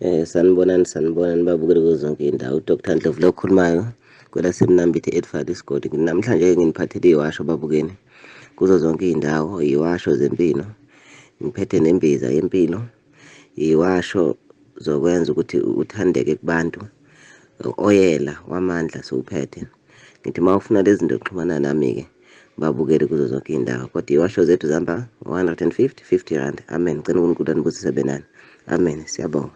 Sanibonani babukeli kuzo zonke iy'ndawo. uDr Ndlovu lo okhulumayo kwelasemnambithi Edvard isigodi. Namhlanje-ke nginiphathele iwasho babukeni kuzo zonke iy'ndawo, iwasho zempilo. Ngiphethe nembiza yempilo, iwasho zokwenza ukuthi uthandeke kubantu, oyela wamandla siwuphethe. Ngithi uma ufuna lezi zinto xhumana nami-ke babukeli kuzo zonke iy'ndawo. Kodwa iwasho zethu zihamba 150, 50 rand. Amen. Ngicela uNkulunkulu anibusise benani. Amen. Siyabonga.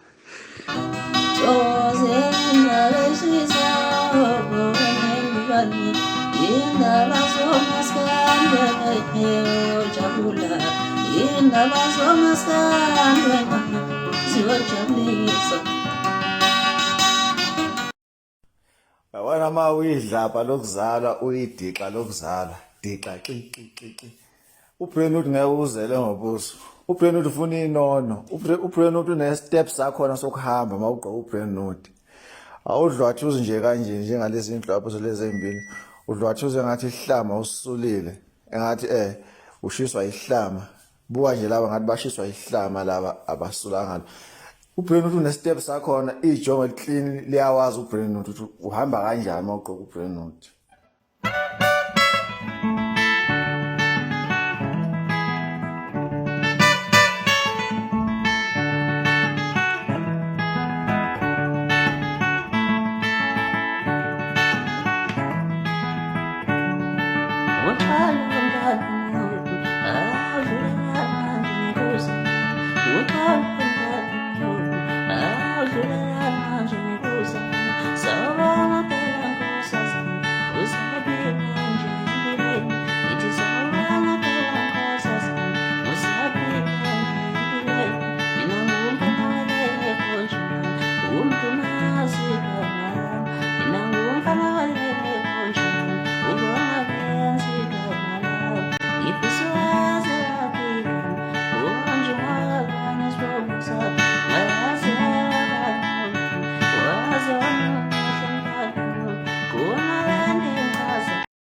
Yabona uma uyidlapha lokuzalwa uyidixa lokuzalwa dixa xi. uBrenood ngeke uzele ngobuso. uBrenood ufuna inono. uBrenood une-step sakhona sokuhamba uma ugqoka uBrenood. Awudlwathuzi nje kanje njengalezi ndlwapho lezi ezimbili. Udlwathuze engathi ihlama usulile. Engathi ushiswa ihlama. Buka nje laba ngathi bashiswa ihlama laba abasulanga. uBrenood une-step sakhona ijongo clean liyawazi uBrenood ukuthi uhamba kanjani uma ugqoka uBrenood.